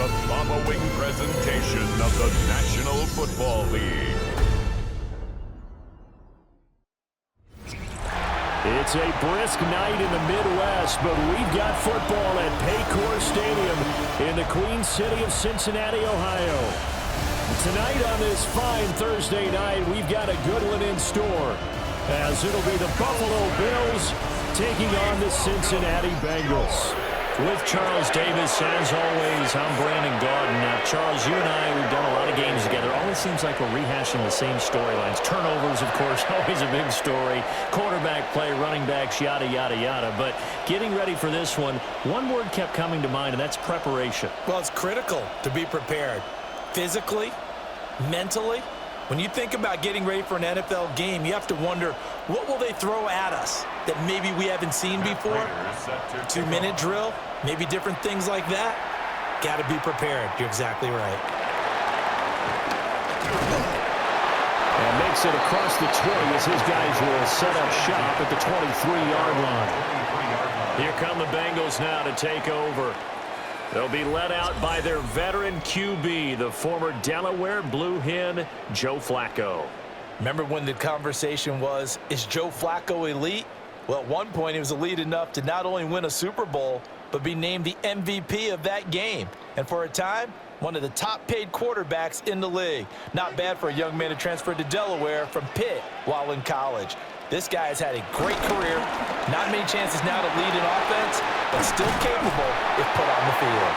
the following presentation of the National Football League. It's a brisk night in the Midwest, but we've got football at Paycor Stadium in the Queen City of Cincinnati, Ohio. Tonight on this fine Thursday night, we've got a good one in store, as it'll be the Buffalo Bills taking on the Cincinnati Bengals. With Charles Davis, as always, I'm Brandon Garden. Now, Charles, you and I, we've done a lot of games together. Always seems like we're rehashing the same storylines. Turnovers, of course, always a big story. Quarterback play, running backs, yada, yada, yada. But getting ready for this one word kept coming to mind, and that's preparation. Well, it's critical to be prepared. Physically, mentally. When you think about getting ready for an NFL game, you have to wonder, what will they throw at us that maybe we haven't seen before? 2-minute drill, maybe different things like that. Got to be prepared. You're exactly right. And makes it across the 20 as his guys will set up shop at the 23-yard line. Here come the Bengals now to take over. They'll be led out by their veteran QB, the former Delaware Blue Hen, Joe Flacco. Remember when the conversation was, is Joe Flacco elite? Well, at one point, he was elite enough to not only win a Super Bowl, but be named the MVP of that game. And for a time, one of the top-paid quarterbacks in the league. Not bad for a young man who transferred to Delaware from Pitt while in college. This guy has had a great career. Not many chances now to lead an offense, but still capable if put on the field.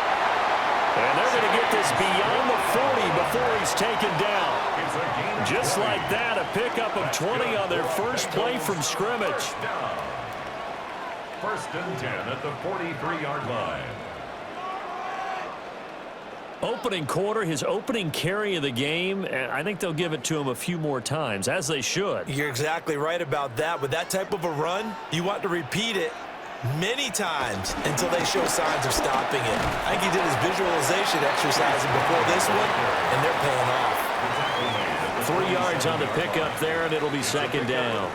And they're going to get this beyond the 40 before he's taken down. Just like that, a pickup of 20 on their first play from scrimmage. First and 10 at the 43-yard line. Opening quarter, his opening carry of the game, and I think they'll give it to him a few more times, as they should. You're exactly right about that. With that type of a run, you want to repeat it many times until they show signs of stopping it. I think he did his visualization exercising before this one, and they're paying off. 3 yards on the pickup there, and it'll be second down.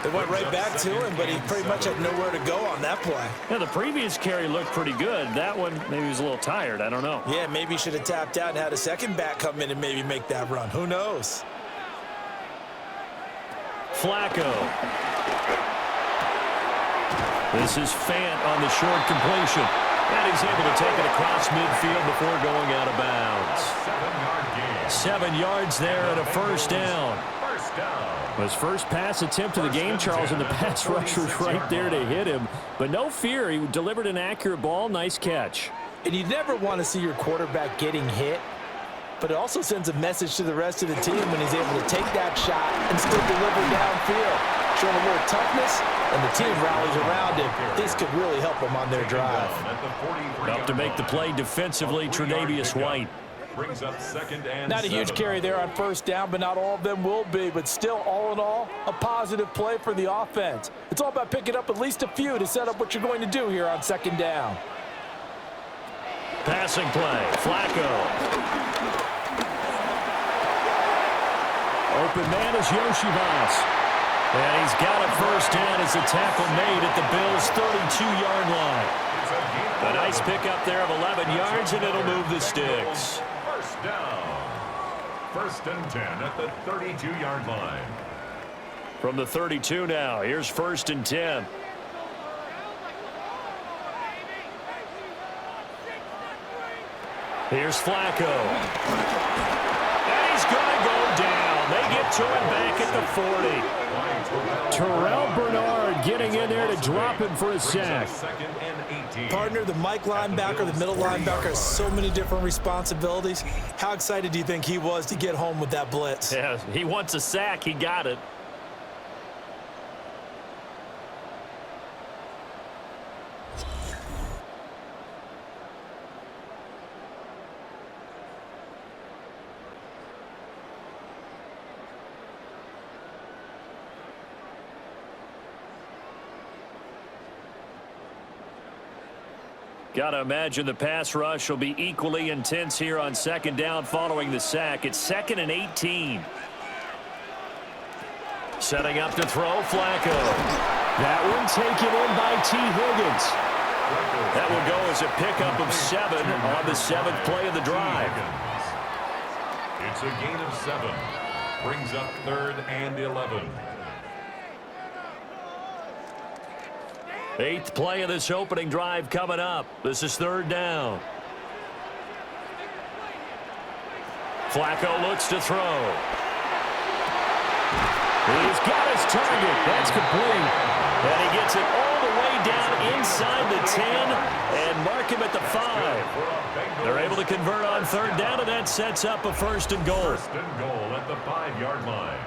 They went right back to him, but he pretty much had nowhere to go on that play. Yeah, the previous carry looked pretty good. That one, maybe he was a little tired. I don't know. Yeah, maybe he should have tapped out and had a second back come in and maybe make that run. Who knows? Flacco. This is Fant on the short completion. And he's able to take it across midfield before going out of bounds. 7 yards there and a first down. His first pass attempt of the game, Charles, and the pass rusher was right there to hit him. But no fear, he delivered an accurate ball. Nice catch. And you never want to see your quarterback getting hit, but it also sends a message to the rest of the team when he's able to take that shot and still deliver downfield. Showing a little toughness, and the team rallies around him. This could really help them on their drive. Up to make the play defensively, Tre'Davious White. Brings up second and Not a huge carry there on first down, but not all of them will be. But still, all in all, a positive play for the offense. It's all about picking up at least a few to set up what you're going to do here on second down. Passing play, Flacco. Open man is Yoshivas. And he's got a first down as the tackle made at the Bills' 32-yard line. A nice pickup there of 11 yards, and it'll move the sticks. First down. First and 10 at the 32-yard line. From the 32 now, here's first and 10. Here's Flacco. And he's going to go down. They get to him back at the 40. Terrell Bernard getting in there to drop him for a sack. Partner, the Mike linebacker, the middle linebacker has so many different responsibilities. How excited do you think he was to get home with that blitz? Yeah, he wants a sack. He got it. Got to imagine the pass rush will be equally intense here on second down following the sack. It's 2nd and 18. Setting up to throw, Flacco. That one taken in by T. Higgins. That will go as a pickup of 7 on the 7th play of the drive. It's a gain of 7. Brings up 3rd and 11. 8th play of this opening drive coming up. This is 3rd down. Flacco looks to throw. He's got his target. That's complete. And he gets it all the way down inside the 10 and mark him at the 5. They're able to convert on 3rd down, and that sets up a 1st and goal. 1st and goal at the 5-yard line.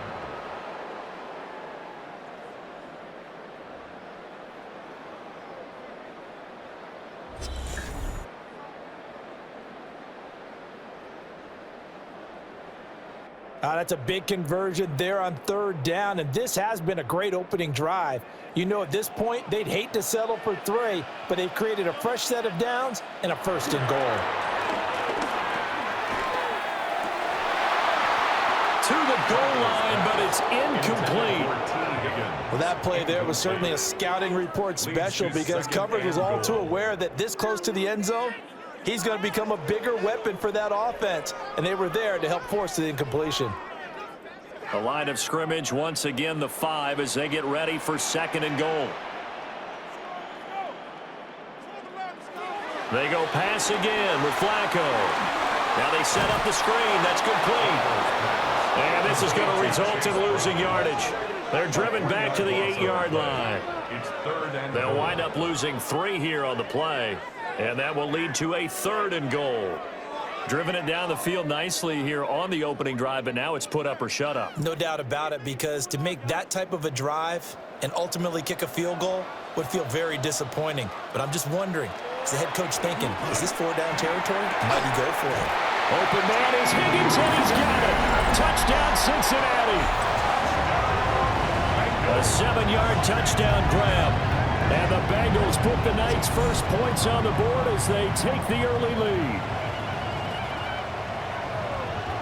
That's a big conversion there on 3rd down, and this has been a great opening drive. You know, at this point, they'd hate to settle for 3, but they've created a fresh set of downs and a 1st and goal. To the goal line, but it's incomplete. Well, that play there was certainly a scouting report special because coverage was all too aware that this close to the end zone, he's going to become a bigger weapon for that offense, and they were there to help force the incompletion. The line of scrimmage, once again, the 5 as they get ready for 2nd and goal. They go pass again with Flacco. Now they set up the screen. That's complete. And this is going to result in losing yardage. They're driven back to the 8-yard line. They'll wind up losing 3 here on the play. And that will lead to a 3rd and goal. Driven it down the field nicely here on the opening drive, but now it's put up or shut up. No doubt about it, because to make that type of a drive and ultimately kick a field goal would feel very disappointing. But I'm just wondering, is the head coach thinking, is this 4-down territory? Might he go for it? Open man is Higgins, and he's got it. Touchdown, Cincinnati. A 7-yard touchdown grab. And the Bengals put the Knights' first points on the board as they take the early lead.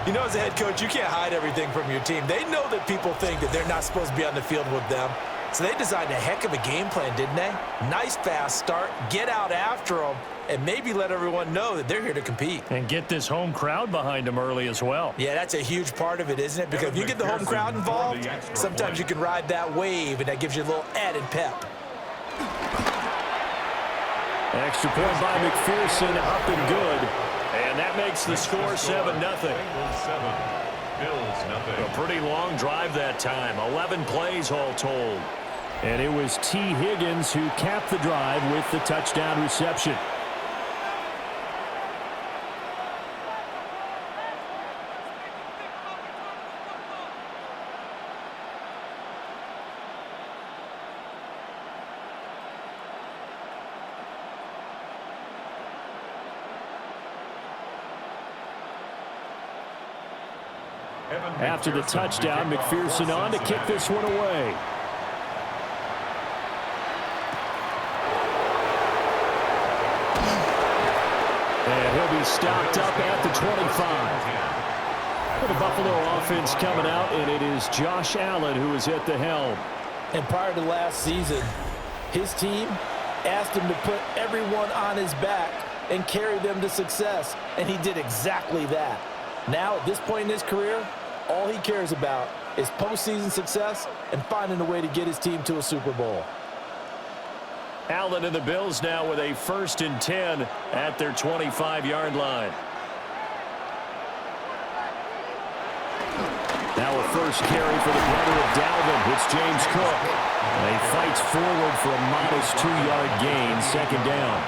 You know, as a head coach, you can't hide everything from your team. They know that people think that they're not supposed to be on the field with them. So they designed a heck of a game plan, didn't they? Nice fast start, get out after them, and maybe let everyone know that they're here to compete. And get this home crowd behind them early as well. Yeah, that's a huge part of it, isn't it? Because if you get the home crowd involved, sometimes you can ride that wave, and that gives you a little added pep. Extra point by McPherson, up and good. And that makes the score 7-0. A pretty long drive that time. 11 plays all told. And it was T. Higgins who capped the drive with the touchdown reception. After the touchdown, McPherson on to kick this one away. And he'll be stopped up at the 25. For the Buffalo offense coming out, and it is Josh Allen who is at the helm. And prior to last season, his team asked him to put everyone on his back and carry them to success, and he did exactly that. Now, at this point in his career, all he cares about is postseason success and finding a way to get his team to a Super Bowl. Allen and the Bills now with a 1st and 10 at their 25-yard line. Now a first carry for the brother of Dalvin. It's James Cook. And he fights forward for a modest 2-yard gain, 2nd down.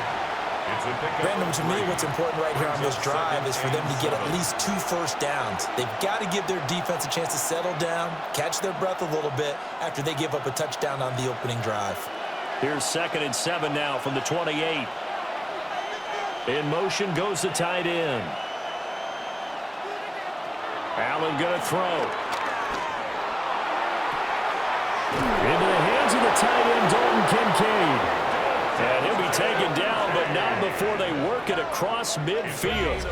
Brandon, to me, what's important right here on this drive is for them to get at least 2 first downs. They've got to give their defense a chance to settle down, catch their breath a little bit after they give up a touchdown on the opening drive. Here's 2nd and 7 now from the 28. In motion goes the tight end. Allen going to throw. Into the hands of the tight end, Dalton Kincaid. And he'll be taken down, but not before they work it across midfield.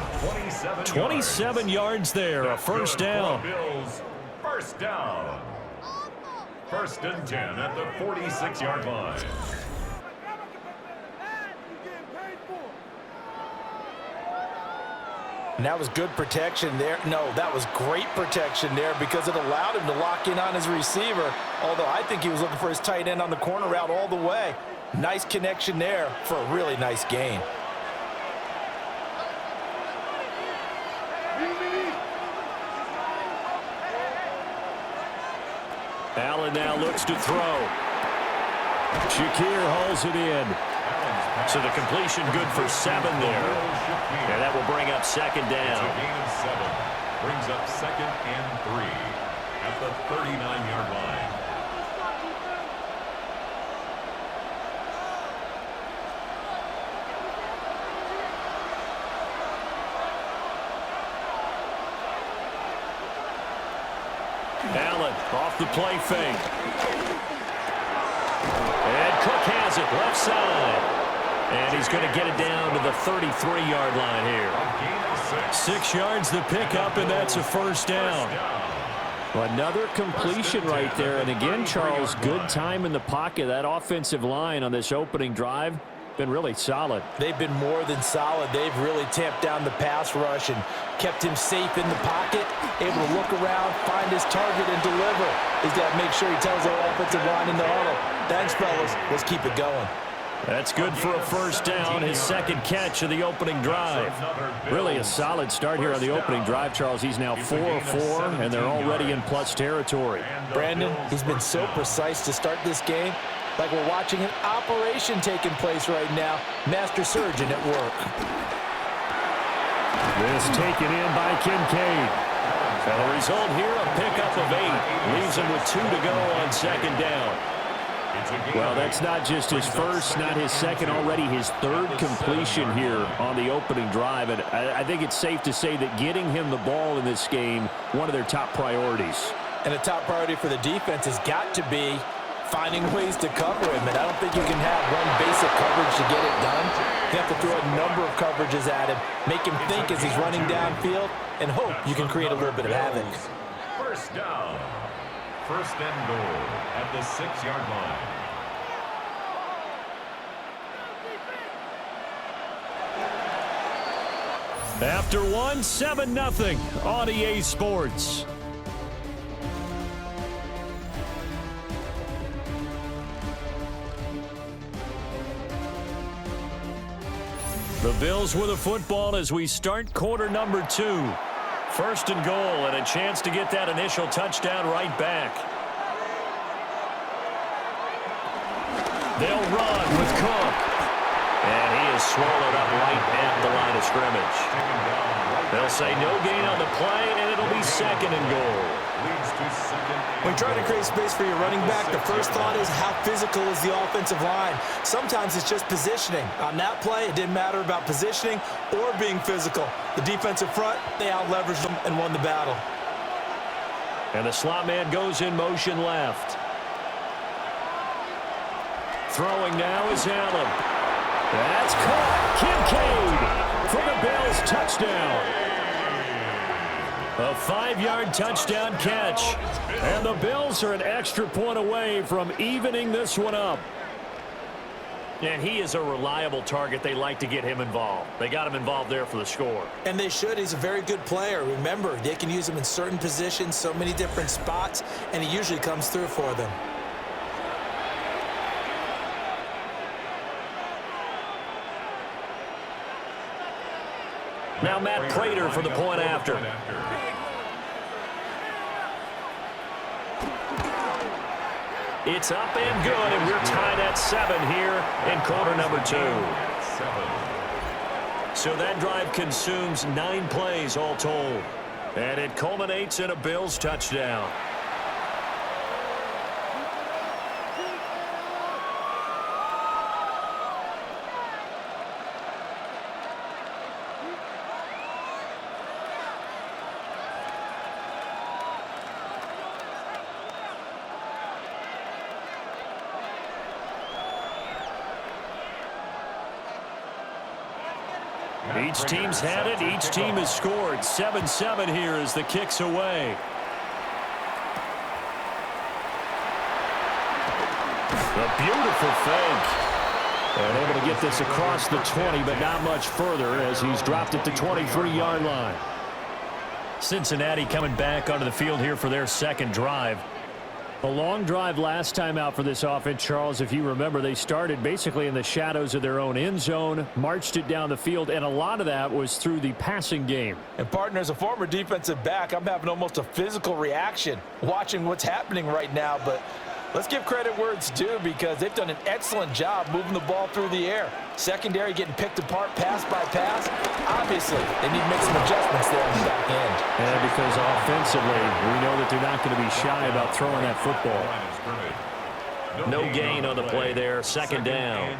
27 yards there, a 1st down. First down. 1st and 10 at the 46-yard line. And that was good protection there. No, that was great protection there because it allowed him to lock in on his receiver, although I think he was looking for his tight end on the corner route all the way. Nice connection there for a really nice gain. Allen now looks to throw. Shakir hauls it in. So the completion good for 7 there. And that will bring up second down. It's a gain of 7. Brings up 2nd and 3 at the 39-yard line. Allen off the play fake. And Cook has it left side. And he's going to get it down to the 33-yard line here. 6 yards the pickup, and that's a first down. Another completion right there. And again, Charles, good time in the pocket. That offensive line on this opening drive been really solid. They've been more than solid. They've really tamped down the pass rush and kept him safe in the pocket, able to look around, find his target, and deliver. He's got to make sure he tells their offensive line in the huddle, thanks, fellas. Let's keep it going. That's good for a first down, his second catch of the opening drive. Really a solid start here on the opening drive, Charles. He's now 4-4, and they're already in plus territory. Brandon, he's been so precise to start this game, like we're watching an operation taking place right now. Master surgeon at work. This taken in by Kincaid. And the result here, a pickup of 8. Leaves him with 2 to go on second down. Well, that's not just his first, not his second, already his 3rd completion here on the opening drive. And I think it's safe to say that getting him the ball in this game, one of their top priorities. And a top priority for the defense has got to be finding ways to cover him. And I don't think you can have one basic coverage to get it done. You have to throw a number of coverages at him, make him think as he's running downfield, and hope you can create a little bit of havoc. First down. First and goal at the 6-yard line. After 1, 7-0 on EA Sports. The Bills with a football as we start quarter number 2. First and goal, and a chance to get that initial touchdown right back. They'll run with Cook. And he is swallowed up right at the line of scrimmage. They'll say no gain on the play, and it'll be second and goal. When you're trying to create space for your running back, the first thought is how physical is the offensive line. Sometimes it's just positioning. On that play, it didn't matter about positioning or being physical. The defensive front, they out-leveraged them and won the battle. And the slot man goes in motion left. Throwing now is Allen. That's caught. Kincaid for the Bills touchdown. A 5-yard touchdown catch. And the Bills are an extra point away from evening this one up. And he is a reliable target. They like to get him involved. They got him involved there for the score. And they should. He's a very good player. Remember, they can use him in certain positions, so many different spots, and he usually comes through for them. Now Matt Prater for the point after. It's up and good, and we're tied at 7 here in quarter number 2. So that drive consumes 9 plays all told. And it culminates in a Bills touchdown. Each team's had it. Each team has scored. 7-7 here as the kick's away. A beautiful fake. And able to get this across the 20, but not much further as he's dropped it to 23-yard line. Cincinnati coming back onto the field here for their second drive. A long drive last time out for this offense, Charles. If you remember, they started basically in the shadows of their own end zone, marched it down the field, and a lot of that was through the passing game. And, partner, as a former defensive back, I'm having almost a physical reaction watching what's happening right now. But let's give credit where it's due because they've done an excellent job moving the ball through the air. Secondary getting picked apart pass by pass. Obviously, they need to make some adjustments there on the back end. And because offensively, we know that they're not going to be shy about throwing that football. No gain on the play there. Second down.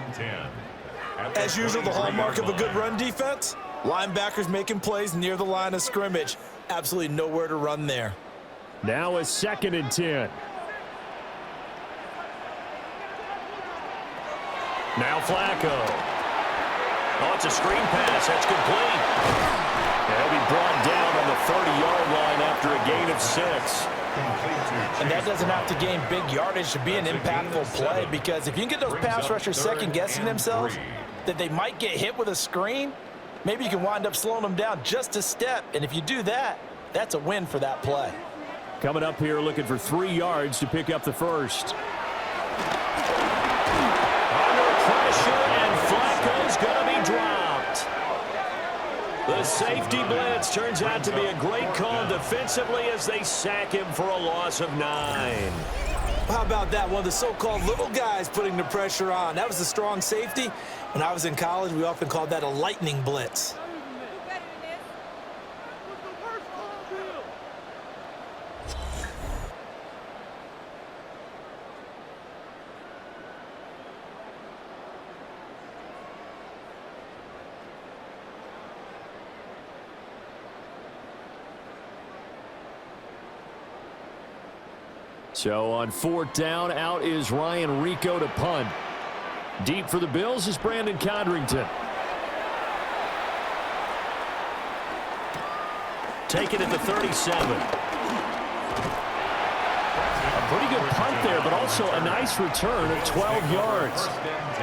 As usual, the hallmark of a good run defense, linebackers making plays near the line of scrimmage. Absolutely nowhere to run there. Now a 2nd and 10. Now Flacco. Oh, it's a screen pass. That's complete. He'll be brought down on the 30-yard line after a gain of 6. And that doesn't have to gain big yardage to be an impactful play because if you can get those pass rushers second-guessing themselves that they might get hit with a screen, maybe you can wind up slowing them down just a step. And if you do that, that's a win for that play. Coming up here looking for 3 yards to pick up the first. Flacco's going to be dropped. The safety blitz turns out to be a great call defensively as they sack him for a loss of 9. How about that? One of the so-called little guys putting the pressure on. That was a strong safety. When I was in college, we often called that a lightning blitz. So on 4th down, out is Ryan Rico to punt. Deep for the Bills is Brandon Codrington. Taken at the 37. A pretty good punt there, but also a nice return of 12 yards.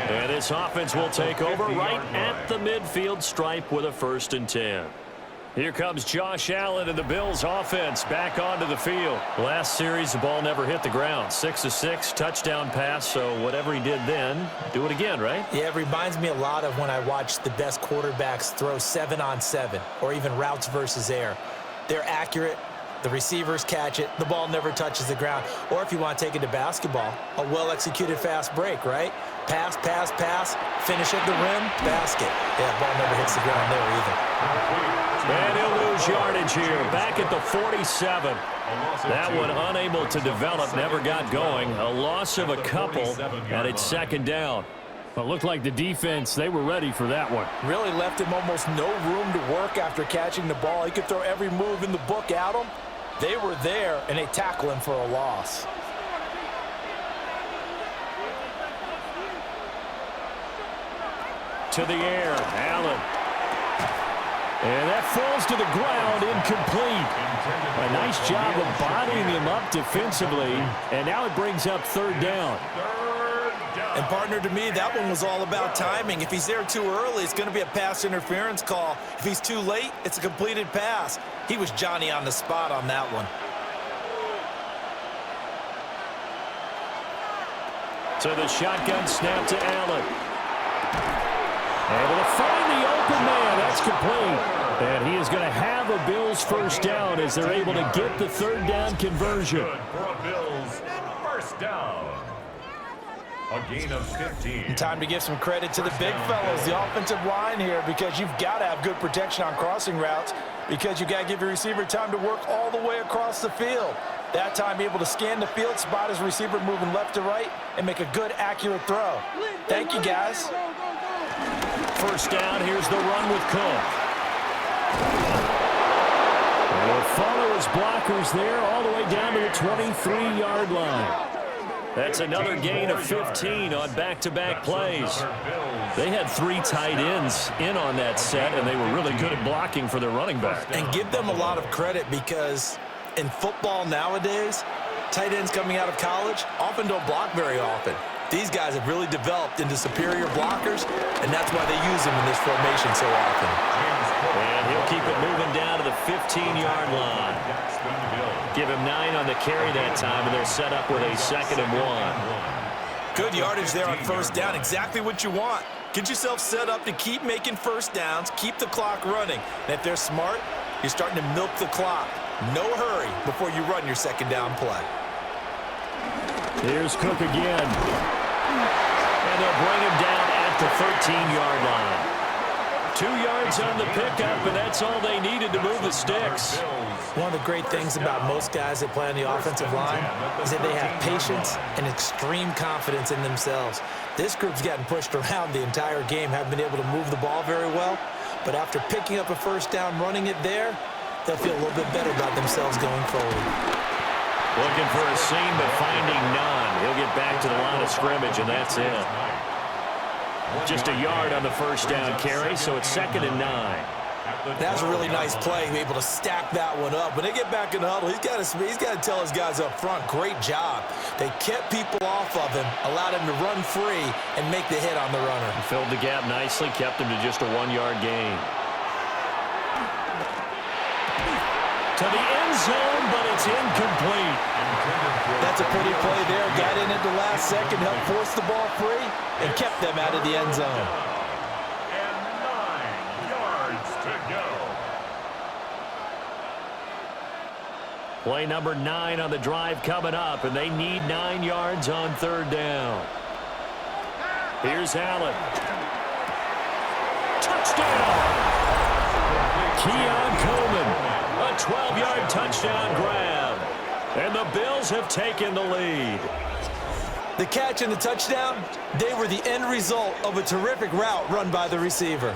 And this offense will take over right at the midfield stripe with a 1st and 10. Here comes Josh Allen and the Bills offense back onto the field. Last series, the ball never hit the ground. 6 of 6, touchdown pass, so whatever he did then, do it again, right? Yeah, it reminds me a lot of when I watched the best quarterbacks throw 7-on-7 or even routes versus air. They're accurate. The receivers catch it. The ball never touches the ground. Or if you want to take it to basketball, a well-executed fast break, right? Pass, pass, pass, finish at the rim, basket. Yeah, ball never hits the ground there either. And he'll lose yardage here, back at the 47. That one unable to develop, never got going. A loss of a couple, and it's 2nd down. Well, it looked like the defense, they were ready for that one. Really left him almost no room to work after catching the ball. He could throw every move in the book at him. They were there, and they tackle him for a loss. To the air, Allen. And that falls to the ground, incomplete. A nice job of bodying him up defensively, and now it brings up 3rd down. And, partner, to me, that one was all about timing. If he's there too early, it's going to be a pass interference call. If he's too late, it's a completed pass. He was Johnny on the spot on that one. So the shotgun snap to Allen. Able to find the open man. That's complete. And he is going to have a Bills 1st down as they're able to get the 3rd down conversion. Good for a Bills 1st down. A gain of 15. Time to give some credit to the big fellas, the offensive line here, because you've got to have good protection on crossing routes because you've got to give your receiver time to work all the way across the field. That time, be able to scan the field, spot his receiver moving left to right, and make a good, accurate throw. Thank you, guys. 1st down, here's the run with Cook. Will follow his blockers there all the way down to the 23-yard line. That's another gain of 15 on back-to-back plays. They had 3 tight ends in on that set, and they were really good at blocking for their running back. And give them a lot of credit because in football nowadays, tight ends coming out of college often don't block very often. These guys have really developed into superior blockers, and that's why they use them in this formation so often. And he'll keep it moving down to the 15-yard line. Give him 9 on the carry that time, and they're set up with a 2nd and 1. Good yardage there on first down. Exactly what you want. Get yourself set up to keep making first downs, keep the clock running. And if they're smart, you're starting to milk the clock. No hurry before you run your second down play. Here's Cook again. And they'll bring him down at the 13-yard line. 2 yards on the pickup, and that's all they needed to move the sticks. One of the great things about most guys that play on the offensive line is that they have patience and extreme confidence in themselves. This group's gotten pushed around the entire game, haven't been able to move the ball very well. But after picking up a first down, running it there, they'll feel a little bit better about themselves going forward. Looking for a seam, but finding none. He'll get back to the line of scrimmage, and that's it. Just a yard on the first down carry, so it's 2nd and 9. That's a really nice play, able to stack that one up. When they get back in the huddle, he's got to tell his guys up front, great job. They kept people off of him, allowed him to run free, and make the hit on the runner. Filled the gap nicely, kept him to just a 1-yard gain. To the end zone, but it's incomplete. That's a pretty play there. Got in at the last second, helped force the ball free, and kept them out of the end zone. And 9 yards to go. Play number 9 on the drive coming up, and they need 9 yards on third down. Here's Allen. Touchdown! Keon Coleman. A 12-yard touchdown grab. And the Bills have taken the lead. The catch and the touchdown, they were the end result of a terrific route run by the receiver.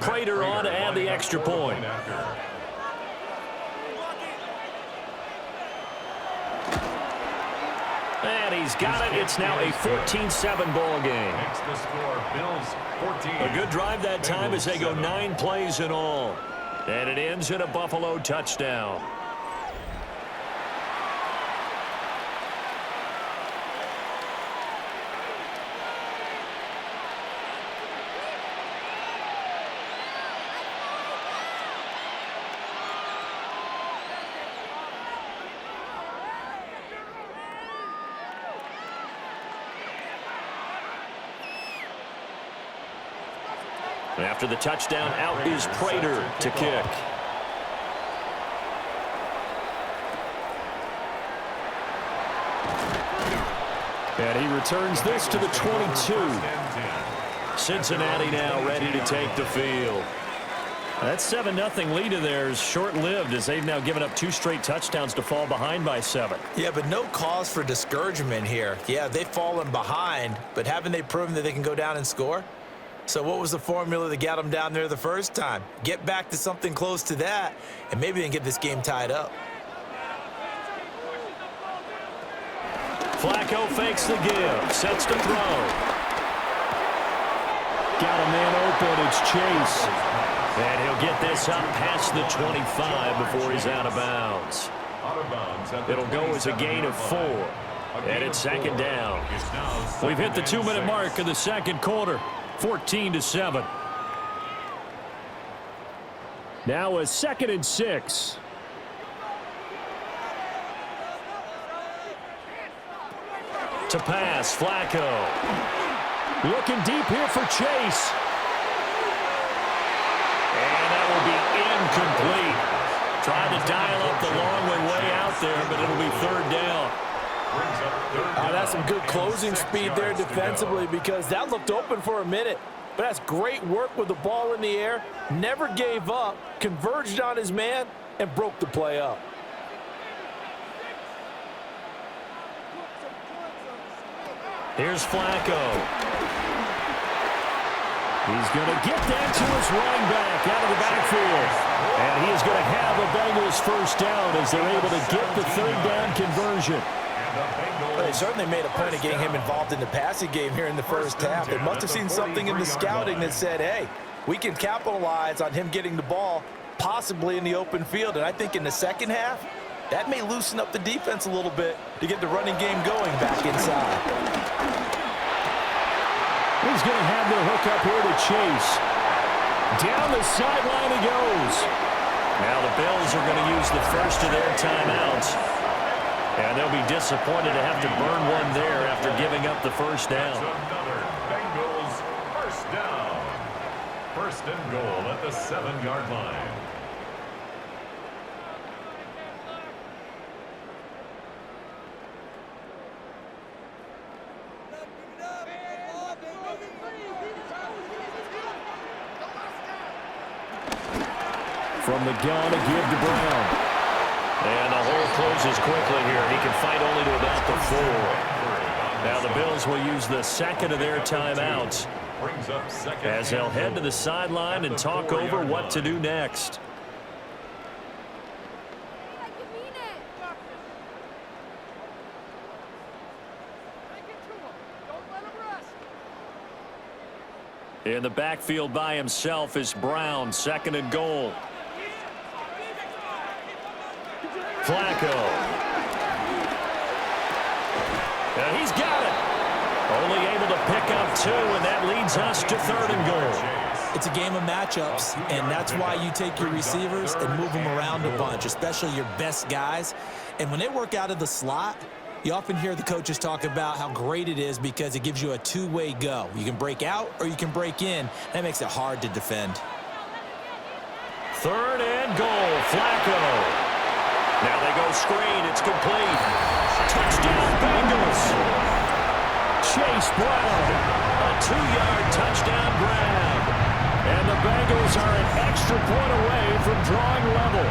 Prater on to add the extra point. And he's got it. It's now a 14-7 ball game. A good drive that time as they go 9 plays in all. And it ends in a Buffalo touchdown. After the touchdown, out is Prater to kick. And he returns this to the 22. Cincinnati now ready to take the field. That 7-0 lead of theirs short-lived as they've now given up 2 straight touchdowns to fall behind by 7. Yeah, but no cause for discouragement here. Yeah, they've fallen behind, but haven't they proven that they can go down and score? So what was the formula that got them down there the first time? Get back to something close to that, and maybe they can get this game tied up. Flacco fakes the give, sets to throw. Got a man open, it's Chase. And he'll get this up past the 25 before he's out of bounds. It'll go as a gain of 4. And it's 2nd down. We've hit the 2-minute mark in the second quarter. 14-7. Now a 2nd and 6. To pass, Flacco. Looking deep here for Chase. And that will be incomplete. Trying to dial up the long way out there, but it'll be 3rd down. That's some good closing speed there defensively because that looked open for a minute. But that's great work with the ball in the air. Never gave up, converged on his man, and broke the play up. Here's Flacco. He's going to get that to his running back out of the backfield. And he is going to have a Bengals first down as they're able to get the third down conversion. They certainly made a point of getting him involved in the passing game here in the first half. They must have seen something in the scouting that said, hey, we can capitalize on him getting the ball possibly in the open field. And I think in the second half, that may loosen up the defense a little bit to get the running game going back inside. He's going to have the hook up here to Chase. Down the sideline he goes. Now the Bills are going to use the first of their timeouts. And they'll be disappointed to have to burn one there after giving up the first down. Another Bengals first down. First and goal at the 7-yard line. From the gun to give to Brown. And the hole closes quickly here. He can fight only to about the 4. Now the Bills will use the second of their timeouts as they'll head to the sideline and talk over what to do next. In the backfield by himself is Brown, second and goal. Flacco. And he's got it. Only able to pick up 2, and that leads us to third and goal. It's a game of matchups, and that's why you take your receivers and move them around a bunch, especially your best guys. And when they work out of the slot, you often hear the coaches talk about how great it is because it gives you a two-way go. You can break out or you can break in. That makes it hard to defend. Third and goal, Flacco. Now they go screen. It's complete. Touchdown, Bengals. Chase Brown, a 2-yard touchdown grab. And the Bengals are an extra point away from drawing level.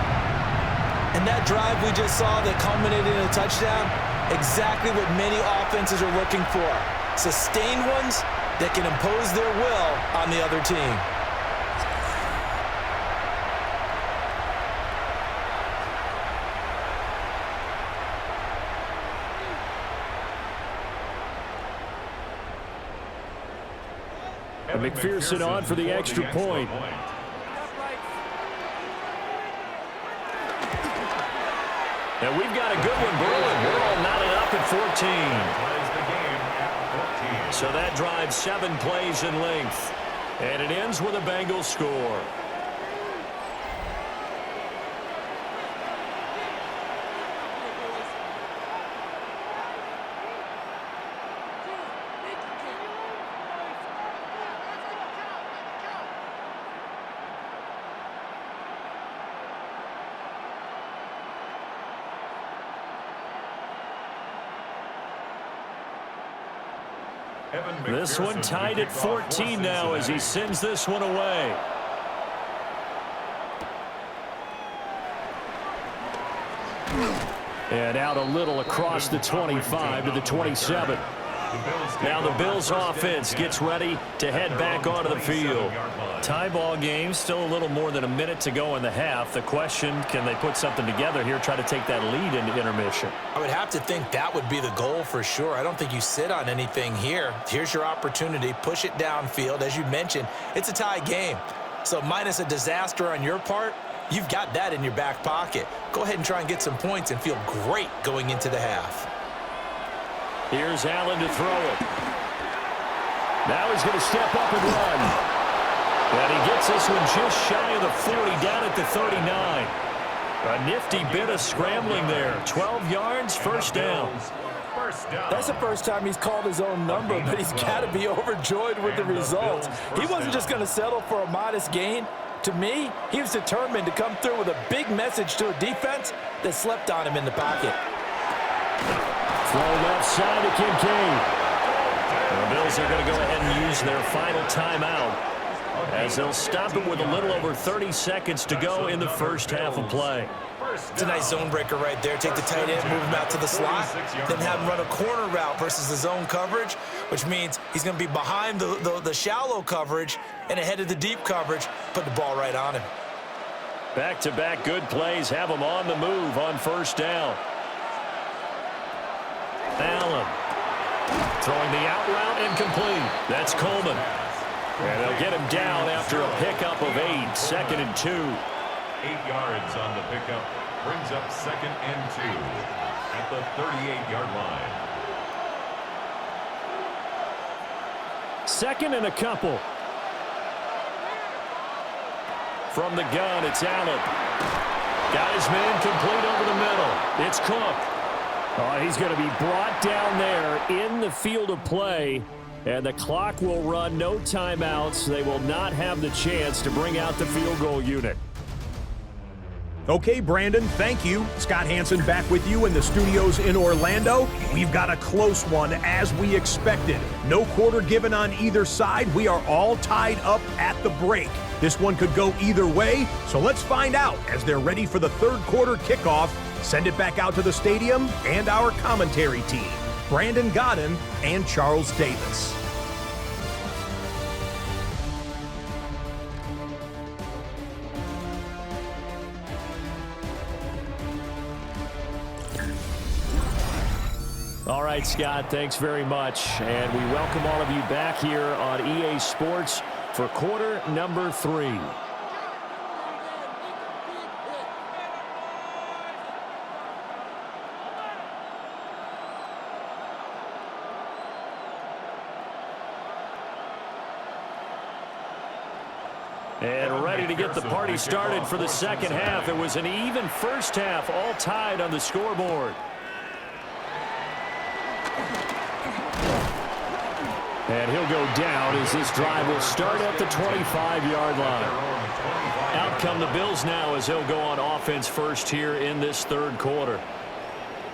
And that drive we just saw that culminated in a touchdown, exactly what many offenses are looking for. Sustained ones that can impose their will on the other team. And McPherson on for the extra point. And we've got a good one brewing. We're all knotted up at 14. So that drives 7 plays in length. And it ends with a Bengals score. This one tied at 14 now as he sends this one away. And out a little across the 25 to the 27. Now the Bills offense gets ready to head back onto the field. Tie ball game, still a little more than a minute to go in the half. The question, can they put something together here, try to take that lead into intermission? I would have to think that would be the goal for sure. I don't think you sit on anything here. Here's your opportunity. Push it downfield. As you mentioned, it's a tie game. So minus a disaster on your part, you've got that in your back pocket. Go ahead and try and get some points and feel great going into the half. Here's Allen to throw it. Now he's going to step up and run. And he gets this one just shy of the 40, down at the 39. A nifty bit of scrambling there. 12 yards, first down. That's the first time he's called his own number, but he's got to be overjoyed with the results. He wasn't just going to settle for a modest gain. To me, he was determined to come through with a big message to a defense that slept on him in the pocket. Throw left side to Kincaid. The Bills are going to go ahead and use their final timeout as they'll stop it with a little over 30 seconds to go in the first half of play. It's a nice zone breaker right there. Take the tight end, move him out to the slot, then have him run a corner route versus the zone coverage, which means he's going to be behind the shallow coverage and ahead of the deep coverage. Put the ball right on him. Back-to-back good plays have him on the move on first down. Allen throwing the out route incomplete. That's Coleman. And they'll get him down after a pickup of 8, 2nd and 2. 8 yards on the pickup. Brings up 2nd and 2 at the 38-yard line. 2nd and a couple. From the gun, it's Allen. Got his man complete over the middle. It's Cook. Oh, he's going to be brought down there in the field of play. And the clock will run, no timeouts. They will not have the chance to bring out the field goal unit. Okay, Brandon, thank you. Scott Hansen back with you in the studios in Orlando. We've got a close one, as we expected. No quarter given on either side. We are all tied up at the break. This one could go either way, so let's find out as they're ready for the third quarter kickoff. Send it back out to the stadium and our commentary team, Brandon Godden and Charles Davis. All right, Scott, thanks very much. And we welcome all of you back here on EA Sports for quarter number 3. And ready to get the party started for the second half. It was an even first half, all tied on the scoreboard. And he'll go down as this drive will start at the 25-yard line. Out come the Bills now as they'll go on offense first here in this third quarter.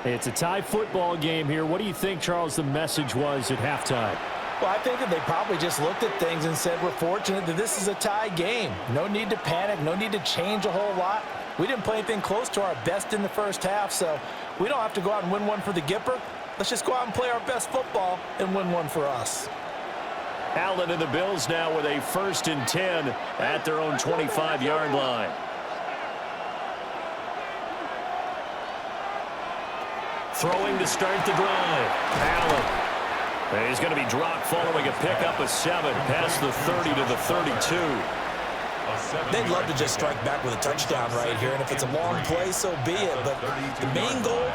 It's a tie football game here. What do you think, Charles, the message was at halftime? Well, I think that they probably just looked at things and said, we're fortunate that this is a tie game. No need to panic, no need to change a whole lot. We didn't play anything close to our best in the first half, so we don't have to go out and win one for the Gipper. Let's just go out and play our best football and win one for us. Allen and the Bills now with a 1st and 10 at their own 25-yard line. Throwing to start the drive. Allen. And he's going to be dropped following a pickup of 7 past the 30 to the 32. They'd love to just strike back with a touchdown right here, and if it's a long play, so be it. But the main goal,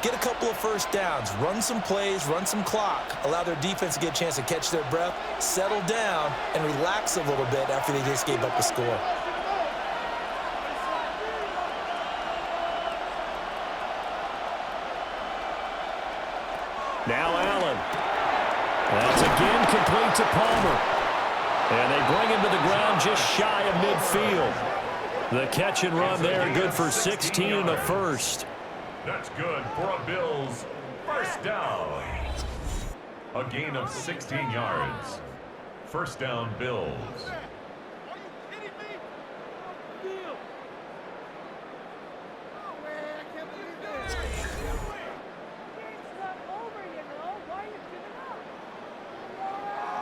get a couple of first downs, run some plays, run some clock, allow their defense to get a chance to catch their breath, settle down, and relax a little bit after they just gave up a score. Now Allen. That's again complete to Palmer. And they bring him to the ground just shy of midfield. The catch and run there, good for 16 and a first. That's good for a Bills first down. A gain of 16 yards. First down, Bills.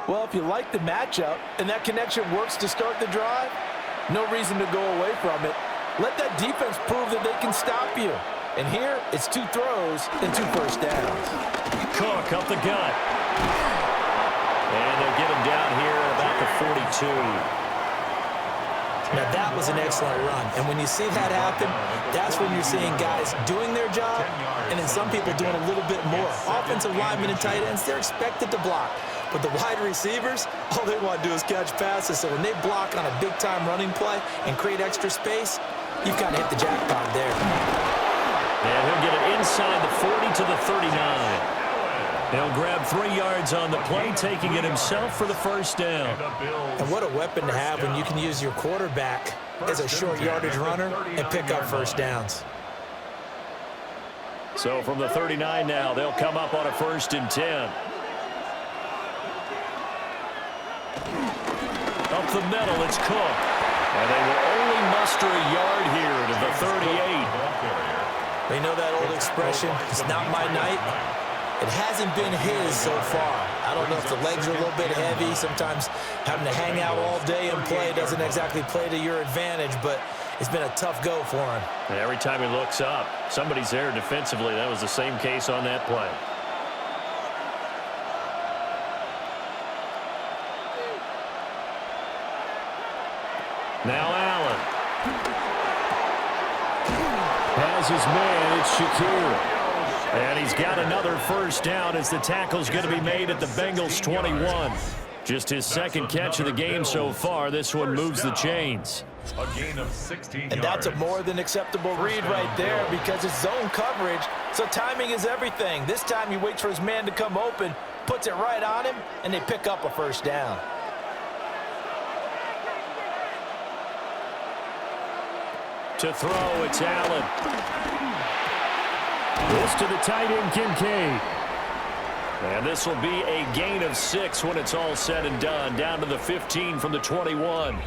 Well, if you like the matchup and that connection works to start the drive, no reason to go away from it. Let that defense prove that they can stop you. And here, it's 2 throws and 2 first downs. Cook up the gut. And they'll get him down here at about the 42. Now, that was an excellent run. And when you see that happen, that's when you're seeing guys doing their job and then some people doing a little bit more. Offensive linemen and tight ends, they're expected to block. But the wide receivers, all they want to do is catch passes. So when they block on a big-time running play and create extra space, you've kind of hit the jackpot there. And he'll get it inside the 40 to the 39. He'll grab 3 yards on the play, taking it himself for the first down. And what a weapon to have when you can use your quarterback as a short yardage runner and pick up first downs. So from the 39 now, they'll come up on a 1st and 10. Up the middle, it's Cook. And they will only muster a yard here to the 38. You know that old expression, it's not my night? It hasn't been his so far. I don't know if the legs are a little bit heavy. Sometimes having to hang out all day and play doesn't exactly play to your advantage, but it's been a tough go for him. And every time he looks up, somebody's there defensively. That was the same case on that play. Now Allen. Has his man, it's Shakir. And he's got another first down as the tackle's going to be made at the Bengals 21. Just his second catch of the game so far. This one moves the chains. A gain of 16 yards. And that's a more than acceptable read right there because it's zone coverage, so timing is everything. This time he waits for his man to come open, puts it right on him, and they pick up a first down. To throw, it's Allen. This to the tight end, Kincaid. And this will be a gain of 6 when it's all said and done. Down to the 15 from the 21.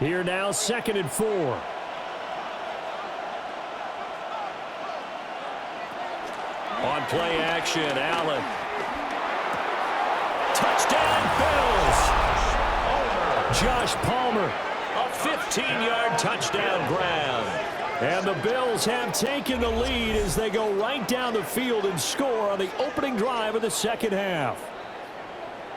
Here now, 2nd and 4. On play action, Allen. Touchdown, Bills! Josh Palmer, a 15-yard touchdown grab. And the Bills have taken the lead as they go right down the field and score on the opening drive of the second half.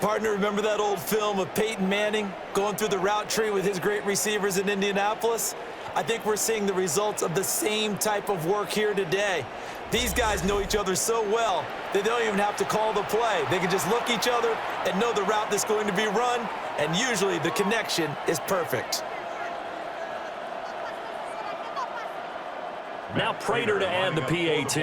Partner, remember that old film of Peyton Manning going through the route tree with his great receivers in Indianapolis? I think we're seeing the results of the same type of work here today. These guys know each other so well that they don't even have to call the play. They can just look each other and know the route that's going to be run, and usually the connection is perfect. Now Prater to add the PAT.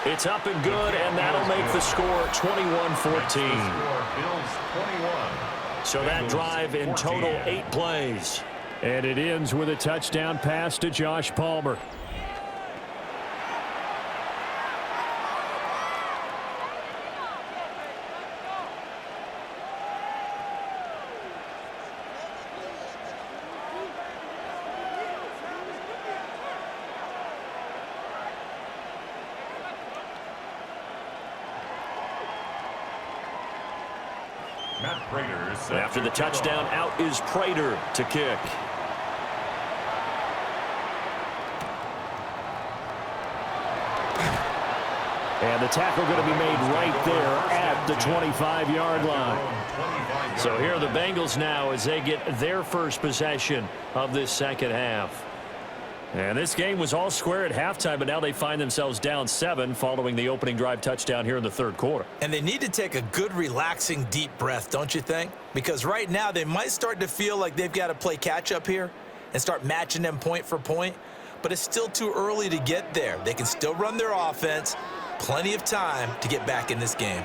It's up and good, and that'll make the score 21-14. So that drive in total 8 plays. And it ends with a touchdown pass to Josh Palmer. After the touchdown, out is Prater to kick. And the tackle going to be made right there at the 25-yard line. So here are the Bengals now as they get their first possession of this second half. And this game was all square at halftime, but now they find themselves down 7 following the opening drive touchdown here in the third quarter. And they need to take a good, relaxing, deep breath, don't you think? Because right now they might start to feel like they've got to play catch-up here and start matching them point for point. But it's still too early to get there. They can still run their offense. Plenty of time to get back in this game.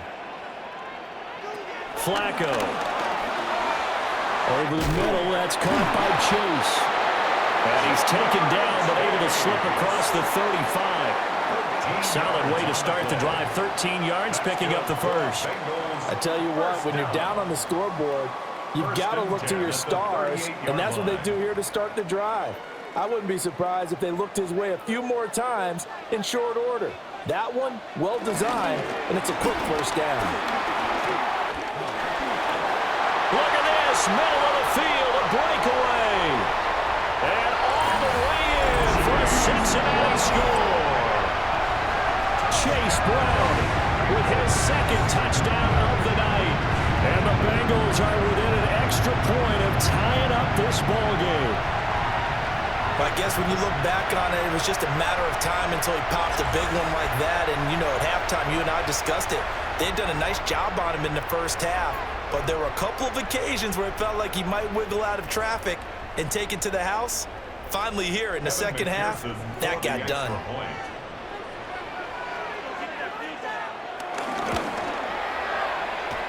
Flacco. Over the middle, that's caught by Chase. And he's taken down, but able to slip across the 35. Solid way to start the drive. 13 yards, picking up the first. I tell you what, when you're down on the scoreboard, you've got to look to your stars, and that's what they do here to start the drive. I wouldn't be surprised if they looked his way a few more times in short order. That one, well designed, and it's a quick first down. Look at this, middle of the field, a breakaway. And all the way in for a Cincinnati score. Chase Brown with his second touchdown of the night. And the Bengals are within an extra point of tying up this ball game. I guess when you look back on it, it was just a matter of time until he popped a big one like that. And, you know, at halftime, you and I discussed it. They'd done a nice job on him in the first half. But there were a couple of occasions where it felt like he might wiggle out of traffic and take it to the house. Finally here in the second half, that got done.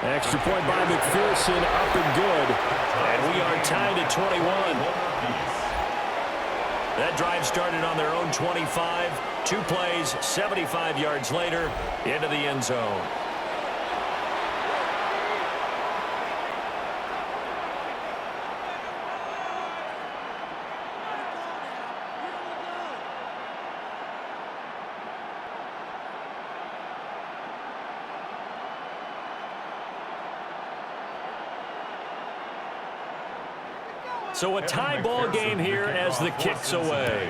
Extra point by McPherson, up and good. And we are tied at 21. That drive started on their own 25. 2 plays, 75 yards later, into the end zone. So a tie ball game here as the kick's away.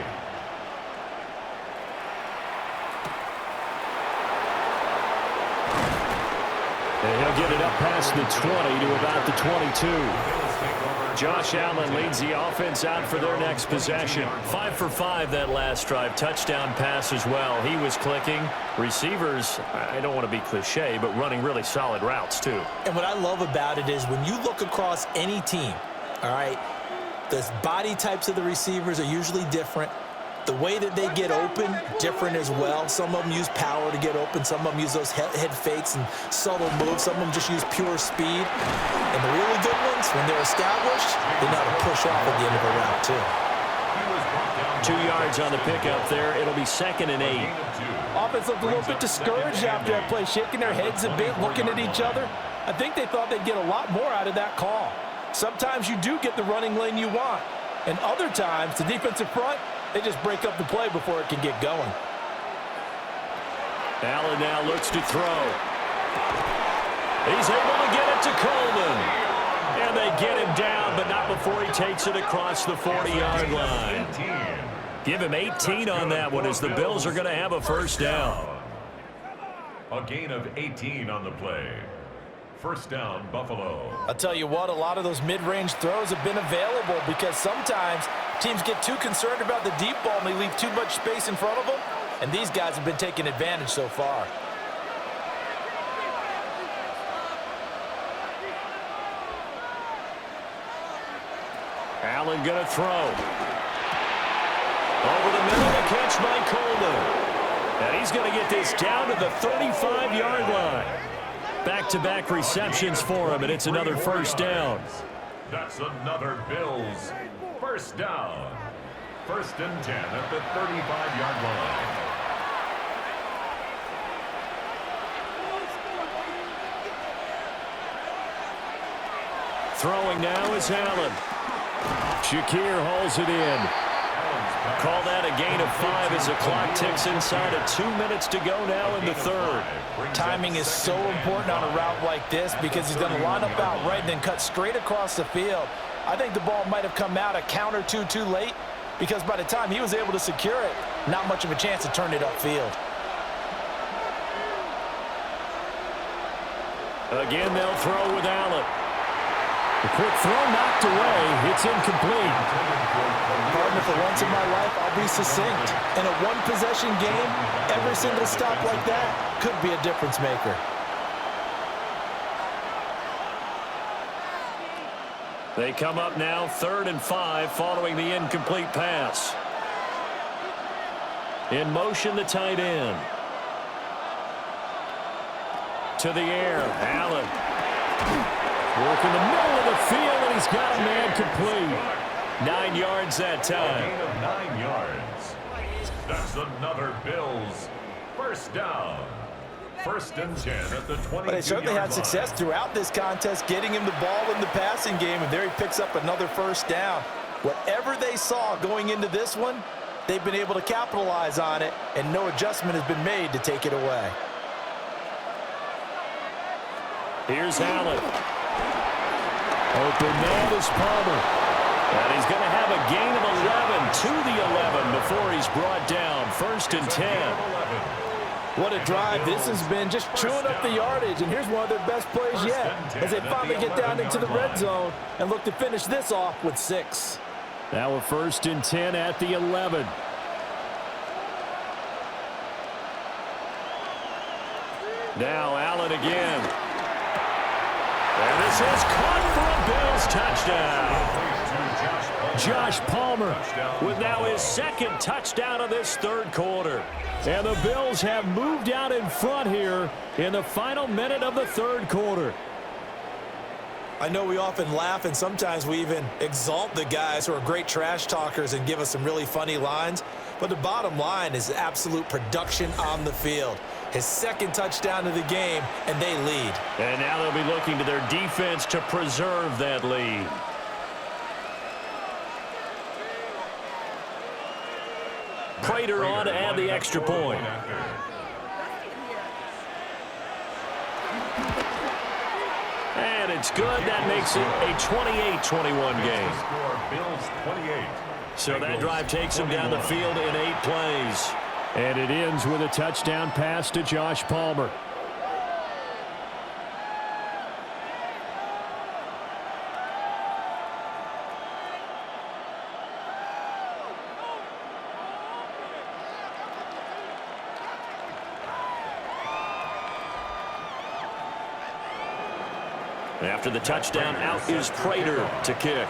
And he'll get it up past the 20 to about the 22. Josh Allen leads the offense out for their next possession. 5 for 5 that last drive. Touchdown pass as well. He was clicking. Receivers, I don't want to be cliche, but running really solid routes too. And what I love about it is when you look across any team, all right, the body types of the receivers are usually different. The way that they get open, different as well. Some of them use power to get open. Some of them use those head fakes and subtle moves. Some of them just use pure speed. And the really good ones, when they're established, they know how to push off at the end of a route, too. 2 yards on the pickup there. It'll be 2nd and 8. Offense looked a little bit discouraged after that play, shaking their heads a bit, looking at each other. I think they thought they'd get a lot more out of that call. Sometimes you do get the running lane you want. And other times, the defensive front, they just break up the play before it can get going. Allen now looks to throw. He's able to get it to Coleman. And they get him down, but not before he takes it across the 40-yard line. Give him 18 on that one as the Bills are going to have a first down. A gain of 18 on the play. First down, Buffalo. I'll tell you what, a lot of those mid-range throws have been available because sometimes teams get too concerned about the deep ball and they leave too much space in front of them, and these guys have been taking advantage so far. Allen going to throw. Over the middle, a catch by Coleman. And he's going to get this down to the 35-yard line. Back-to-back receptions for him, and it's another first down. That's another Bills first down. 1st and 10 at the 35-yard line. Throwing now is Allen. Shakir hauls it in. Call that a gain of 5 as the clock ticks inside of 2 minutes to go now in the third. Timing is so important on a route like this because he's going to line up out right and then cut straight across the field. I think the ball might have come out a count or two too late because by the time he was able to secure it, not much of a chance to turn it upfield. Again, they'll throw with Allen. The quick throw knocked away. It's incomplete. Partner, for once in my life, I'll be succinct. In a one-possession game, every single stop like that could be a difference maker. They come up now 3rd and 5 following the incomplete pass. In motion, the tight end. To the air, Allen. Working the middle of the field, and he's got a man complete. 9 yards that time. A gain of 9 yards. That's another Bills first down. 1st and 10 at the 22-yard line. But they certainly had success throughout this contest, getting him the ball in the passing game, and there he picks up another first down. Whatever they saw going into this one, they've been able to capitalize on it, and no adjustment has been made to take it away. Here's Allen. Open man is Palmer. And he's going to have a gain of 11 to the 11 before he's brought down. 1st and 10. What a drive this has been, just chewing up the yardage. And here's one of their best plays yet as they finally get down into the red zone and look to finish this off with 6. Now a 1st and 10 at the 11. Now Allen again. And this is caught for a Bills touchdown. Josh Palmer with now his second touchdown of this third quarter. And the Bills have moved out in front here in the final minute of the third quarter. I know we often laugh and sometimes we even exalt the guys who are great trash talkers and give us some really funny lines. But the bottom line is absolute production on the field. His second touchdown of the game, and they lead. And now they'll be looking to their defense to preserve that lead. Prater on to add the extra point. And it's good. That makes it a 28-21 game. So that drive takes them down the field in 8 plays. And it ends with a touchdown pass to Josh Palmer. After the touchdown, out is Prater to kick.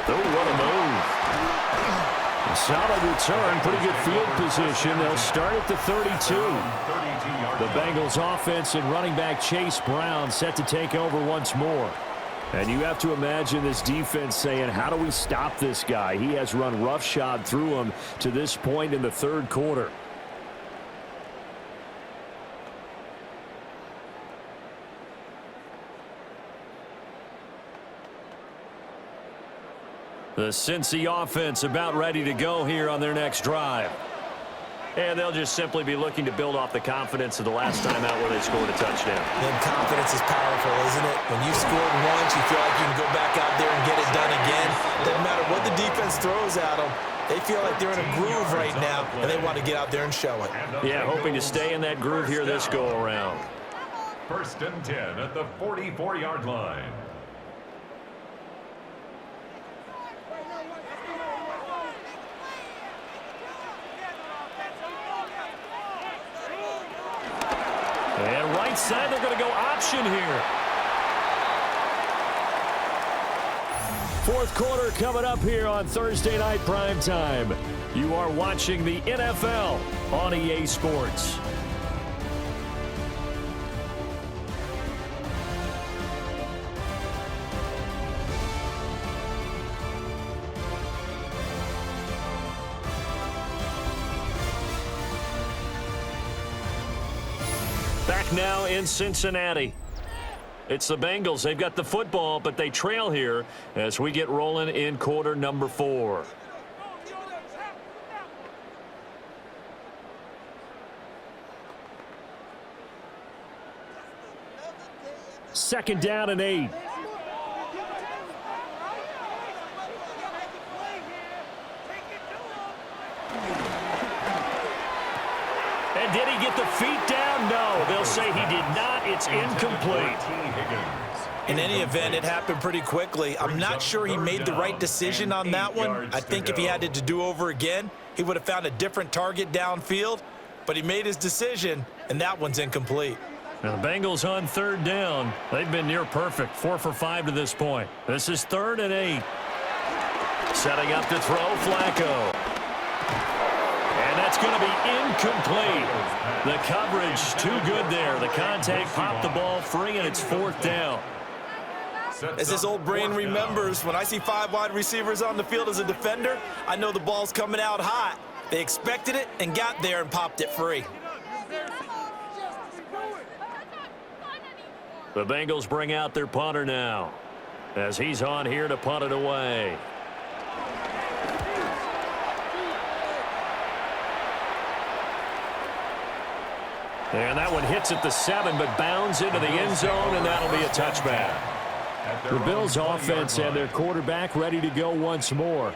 Oh, what a move. A solid return, pretty good field position. They'll start at the 32. The Bengals offense and running back Chase Brown set to take over once more. And you have to imagine this defense saying, how do we stop this guy? He has run roughshod through him to this point in the third quarter. The Cincy offense about ready to go here on their next drive. And they'll just simply be looking to build off the confidence of the last time out where they scored a touchdown. And confidence is powerful, isn't it? When you scored once, you feel like you can go back out there and get it done again. Doesn't matter what the defense throws at them. They feel like they're in a groove right now, and they want to get out there and show it. Yeah, hoping to stay in that groove here this go-around. 1st and 10 at the 44-yard line. And right side, they're going to go option here. Fourth quarter coming up here on Thursday Night Prime Time. You are watching the NFL on EA Sports. Back now in Cincinnati. It's the Bengals. They've got the football, but they trail here as we get rolling in quarter number 4. Second down and 8. And did he get the feet down? No, they'll say he did not. It's incomplete. In any event, it happened pretty quickly. I'm not sure he made the right decision on that one. I think if he had it to do over again, he would have found a different target downfield. But he made his decision, and that one's incomplete. Now the Bengals on third down. They've been near perfect, 4 for 5 to this point. This is 3rd and 8. Setting up to throw Flacco. And that's going to be incomplete. The coverage too good there. The contact popped the ball free, and it's 4th down. As this old brain remembers, when I see 5 wide receivers on the field as a defender, I know the ball's coming out hot. They expected it and got there and popped it free. The Bengals bring out their punter now as he's on here to punt it away. And that one hits at the 7, but bounds into the end zone, and that'll be a touchback. The Bills offense and their quarterback ready to go once more.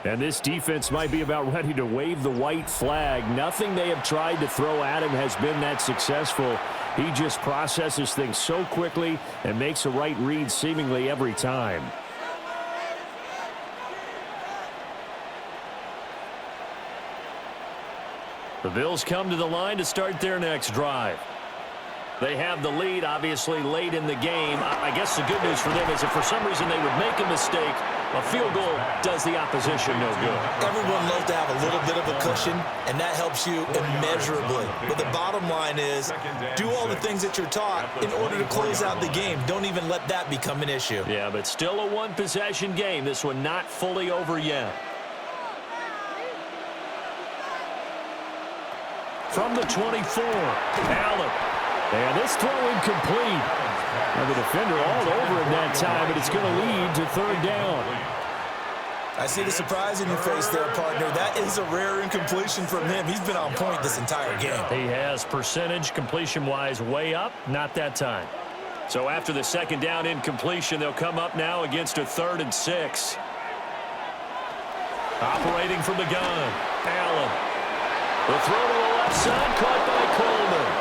And this defense might be about ready to wave the white flag. Nothing they have tried to throw at him has been that successful. He just processes things so quickly and makes a right read seemingly every time. The Bills come to the line to start their next drive. They have the lead, obviously, late in the game. I guess the good news for them is if for some reason they would make a mistake, a field goal does the opposition no good. Everyone loves to have a little bit of a cushion, and that helps you immeasurably. But the bottom line is, do all the things that you're taught in order to close out the game. Don't even let that become an issue. Yeah, but still a one-possession game. This one not fully over yet. From the 24, Allen. And this throw incomplete. And the defender all over him that time, but it's going to lead to third down. I see the surprise in your face there, partner. That is a rare incompletion from him. He's been on point this entire game. He has percentage completion-wise way up, not that time. So after the second down incompletion, they'll come up now against a 3rd and 6. Operating from the gun, Allen. The throw to the left side, caught by Coleman.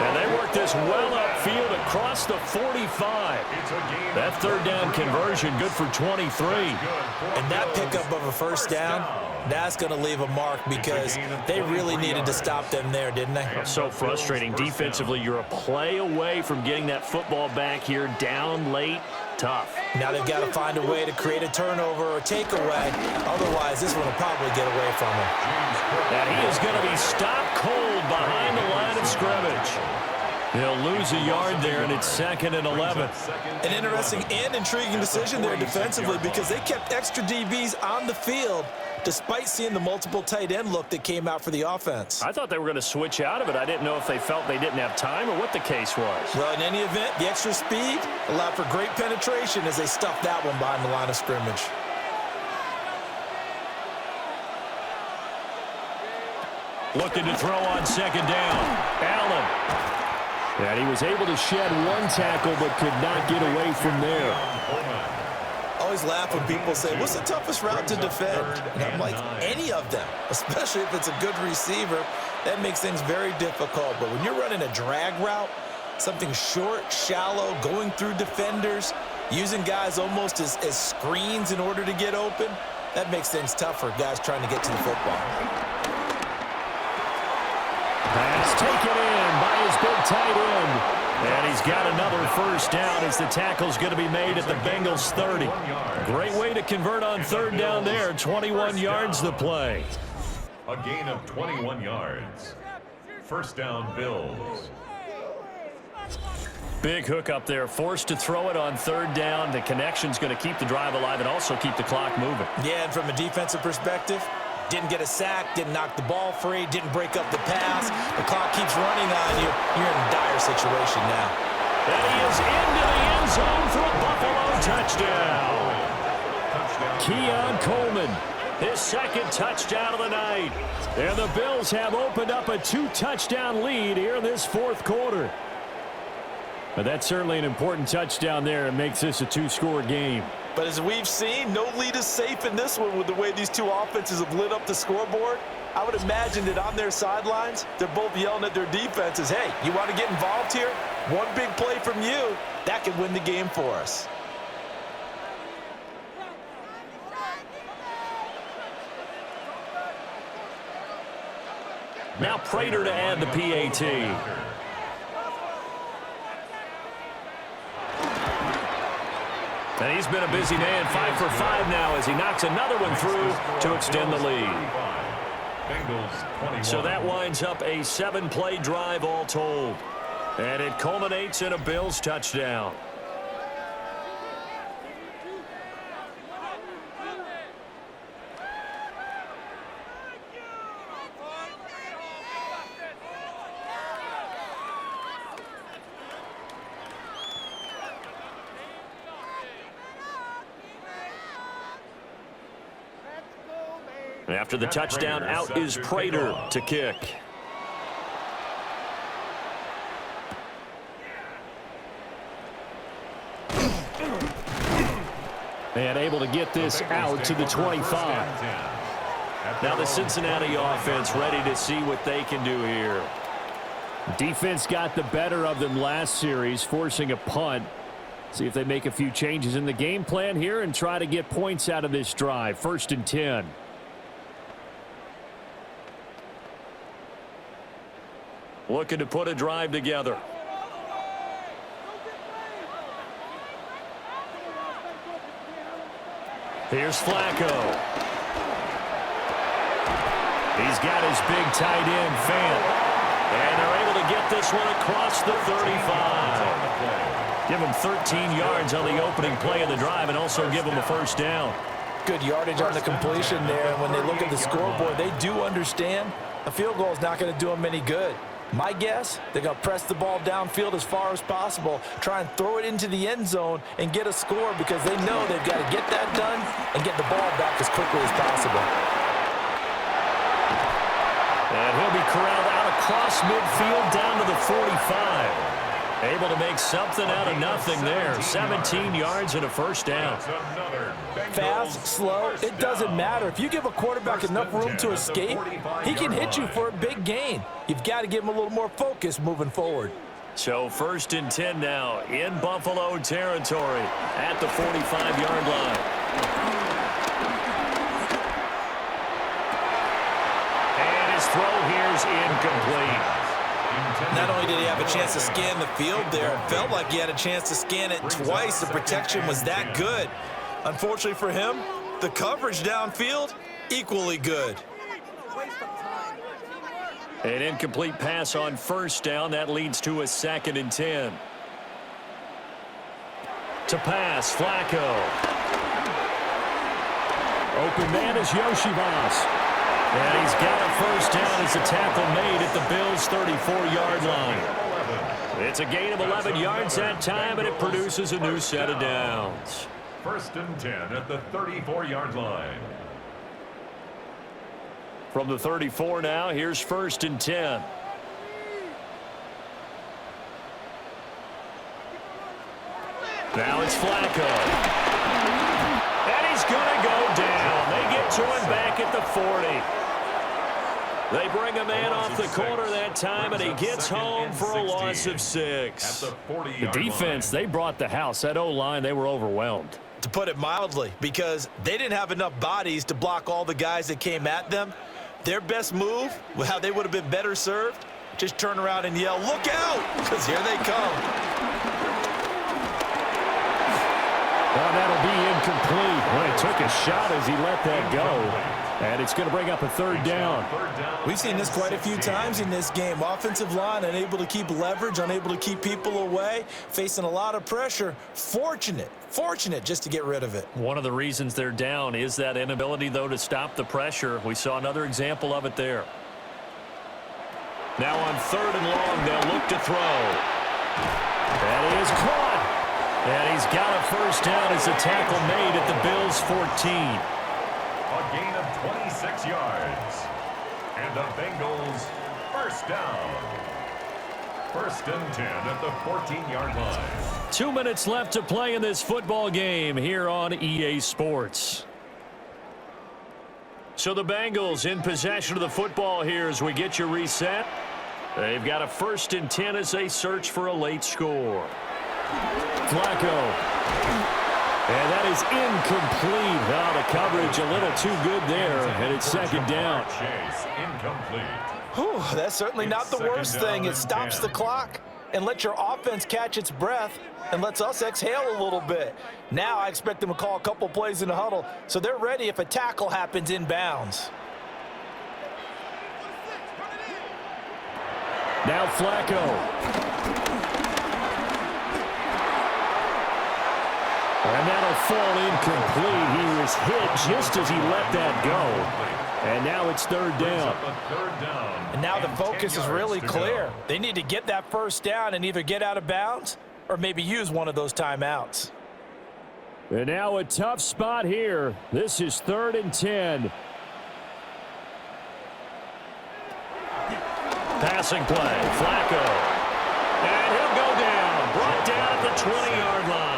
And they work this well upfield across the 45. That third down conversion good for 23. And that pickup of a first down, that's going to leave a mark because they really needed to stop them there, didn't they? So frustrating. Defensively, you're a play away from getting that football back here down late. Tough. Now they've got to find a way to create a turnover or takeaway. Otherwise, this one will probably get away from him. And he is going to be stopped cold behind the line of scrimmage. He'll lose a yard there, and it's 2nd and 11. An interesting and intriguing decision there defensively because they kept extra DBs on the field despite seeing the multiple tight end look that came out for the offense. I thought they were going to switch out of it. I didn't know if they felt they didn't have time or what the case was. Well, in any event, the extra speed allowed for great penetration as they stuffed that one behind the line of scrimmage. Looking to throw on second down. Allen. And he was able to shed one tackle but could not get away from there. Always laugh when people say, what's the toughest route to defend? And I'm like, any of them, especially if it's a good receiver. That makes things very difficult. But when you're running a drag route, something short, shallow, going through defenders, using guys almost as screens in order to get open, that makes things tough for guys trying to get to the football. Pass taken in by his big tight end. And he's got another first down as the tackle's going to be made at the Bengals 30. Great way to convert on third down there. 21 yards the play. A gain of 21 yards. First down, Bills. Big hook up there. Forced to throw it on third down. The connection's going to keep the drive alive and also keep the clock moving. Yeah, and from a defensive perspective, didn't get a sack, didn't knock the ball free, didn't break up the pass. The clock keeps running on you. You're in a dire situation now. And he is into the end zone for a Buffalo touchdown. Keon Coleman, his second touchdown of the night. And the Bills have opened up a 2-touchdown lead here in this fourth quarter. But that's certainly an important touchdown there and makes this a 2-score game. But as we've seen, no lead is safe in this one with the way these two offenses have lit up the scoreboard. I would imagine that on their sidelines, they're both yelling at their defenses, hey, you want to get involved here? One big play from you, that could win the game for us. Now Prater to add the PAT. And he's been a busy man, 5 for 5 now as he knocks another one through to extend the lead. So that winds up a 7-play drive all told. And it culminates in a Bills touchdown. After the touchdown, out is Prater to kick. And able to get this out to the 25. Now the Cincinnati offense ready to see what they can do here. Defense got the better of them last series, forcing a punt. See if they make a few changes in the game plan here and try to get points out of this drive. 1st and 10. Looking to put a drive together. Here's Flacco. He's got his big tight end, Fant. And they're able to get this one across the 35. Give him 13 yards on the opening play of the drive and also give him a first down. Good yardage on the completion there. And when they look at the scoreboard, they do understand a field goal is not going to do them any good. My guess, they're going to press the ball downfield as far as possible, try and throw it into the end zone and get a score because they know they've got to get that done and get the ball back as quickly as possible. And he'll be corralled out across midfield down to the 45. Able to make something out of nothing there. 17 yards and a first down. Fast, slow, it doesn't matter. If you give a quarterback enough room to escape, he can hit you for a big gain. You've got to give him a little more focus moving forward. So 1st and 10 now in Buffalo territory at the 45-yard line. And his throw here is incomplete. Not only did he have a chance to scan the field there, it felt like he had a chance to scan it twice. The protection was that good. Unfortunately for him, the coverage downfield, equally good. An incomplete pass on first down. That leads to a 2nd and 10. To pass, Flacco. Open man is Yoshibas. And he's got a first down as the tackle made at the Bills' 34-yard line. It's a gain of 11 yards that time, and it produces a new set of downs. 1st and 10 at the 34-yard line. From the 34 now, here's 1st and 10. Now it's Flacco. And he's going to go down. They get to him back at the 40. They bring a man off the corner that time, and he gets home for a loss of 6. The defense, they brought the house. That O-line, they were overwhelmed. To put it mildly, because they didn't have enough bodies to block all the guys that came at them. Their best move, how they would have been better served, just turn around and yell, "Look out!" because here they come. Well, that'll be incomplete. Well, he took a shot as he let that go. And it's going to bring up a 3rd down. We've seen this quite a few times in this game. Offensive line unable to keep leverage, unable to keep people away, facing a lot of pressure. Fortunate just to get rid of it. One of the reasons they're down is that inability, though, to stop the pressure. We saw another example of it there. Now on 3rd and long, they'll look to throw. And he is caught. And he's got a first down as the tackle made at the Bills' 14. A gain of 26 yards. And the Bengals first down. 1st and 10 at the 14-yard line. 2 minutes left to play in this football game here on EA Sports. So the Bengals in possession of the football here as we get you reset. They've got a 1st and 10 as they search for a late score. Flacco. And that is incomplete. Oh, the coverage a little too good there, and it's 2nd down. Chase incomplete. Whew, that's certainly not the worst thing. It stops the clock and lets your offense catch its breath and lets us exhale a little bit. Now I expect them to call a couple plays in the huddle so they're ready if a tackle happens inbounds. Now Flacco. And that'll fall incomplete. He was hit just as he let that go. And now it's 3rd down. And now the focus is really clear. They need to get that first down and either get out of bounds or maybe use one of those timeouts. And now a tough spot here. This is 3rd and 10. Passing play. Flacco. And he'll go down. Brought down at the 20-yard line.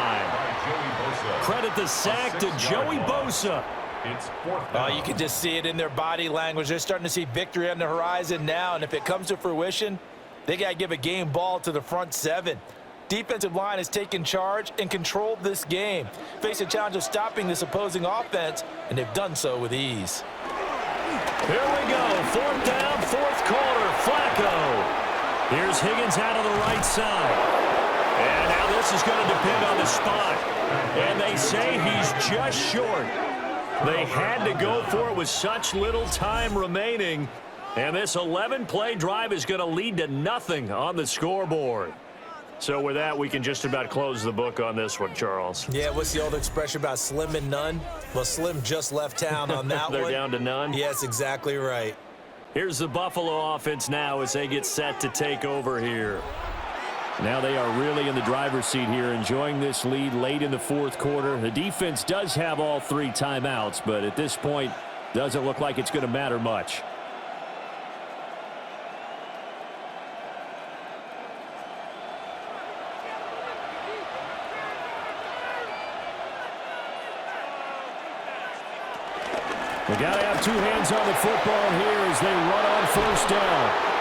Credit the sack to Joey Bosa. It's 4th down. You can just see it in their body language. They're starting to see victory on the horizon now, and if it comes to fruition, they got to give a game ball to the front 7. Defensive line has taken charge and controlled this game. Face a challenge of stopping this opposing offense, and they've done so with ease. Here we go. 4th down, 4th quarter. Flacco. Here's Higgins out of the right side. And now this is going to depend on the spot. And they say he's just short. They had to go for it with such little time remaining. And this 11-play drive is going to lead to nothing on the scoreboard. So with that, we can just about close the book on this one, Charles. Yeah, what's the old expression about slim and none? Well, Slim just left town on that They're one. down to none? Yes, exactly right. Here's the Buffalo offense now as they get set to take over here. Now they are really in the driver's seat here, enjoying this lead late in the fourth quarter. The defense does have all 3 timeouts, but at this point, doesn't look like it's going to matter much. We got to have 2 hands on the football here as they run on first down.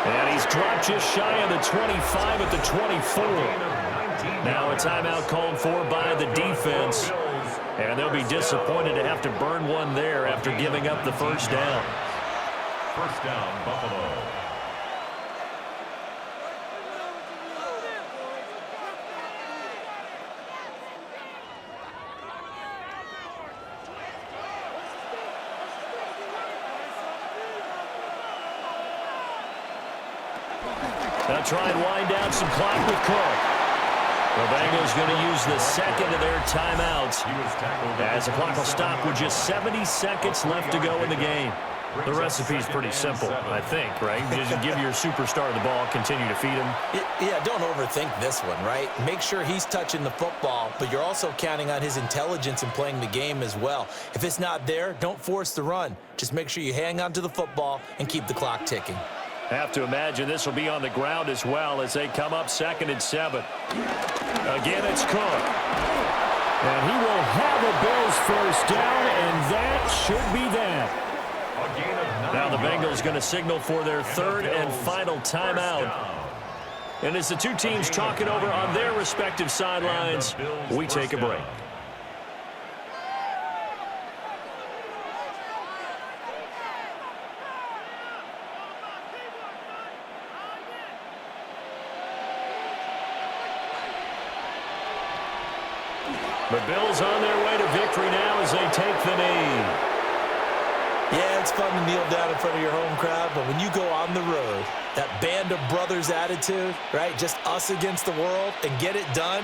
And he's dropped just shy of the 25 at the 24. Now a timeout called for by the defense. And they'll be disappointed to have to burn one there after giving up the first down. First down, Buffalo. They'll try and wind down some clock with Cook. The Bengals going to use the second of their timeouts as the clock will stop with just 70 seconds left to go in the game. The recipe is pretty simple, I think, right? Just give your superstar the ball, continue to feed him. Yeah, don't overthink this one, right? Make sure he's touching the football, but you're also counting on his intelligence in playing the game as well. If it's not there, don't force the run. Just make sure you hang on to the football and keep the clock ticking. Have to imagine this will be on the ground as well as they come up 2nd and 7. Again, it's Cook. And he will have a Bills first down, and that should be that. Now the Bengals going to signal for their 3rd and final timeout. And as the 2 teams talk it over on their respective sidelines, we take a break. The Bills on their way to victory now as they take the knee. Yeah, it's fun to kneel down in front of your home crowd, but when you go on the road, that band of brothers attitude, right, just us against the world and get it done,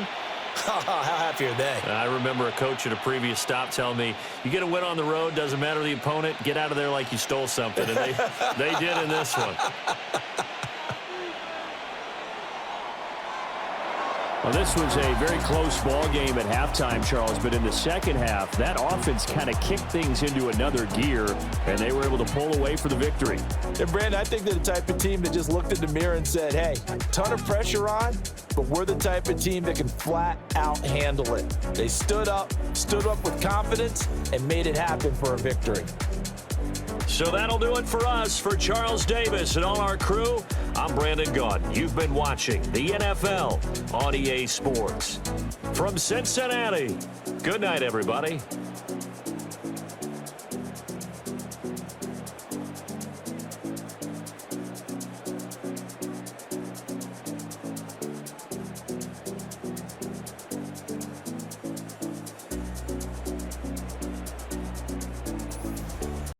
how happy are they? I remember a coach at a previous stop telling me, you get a win on the road, doesn't matter the opponent, get out of there like you stole something. And they did in this one. Well, this was a very close ball game at halftime, Charles, but in the second half, that offense kind of kicked things into another gear, and they were able to pull away for the victory. And, Brandon, I think they're the type of team that just looked in the mirror and said, hey, ton of pressure on, but we're the type of team that can flat out handle it. They stood up with confidence, and made it happen for a victory. So that'll do it for us. For Charles Davis and all our crew, I'm Brandon Gaudin. You've been watching the NFL on EA Sports. From Cincinnati, good night, everybody.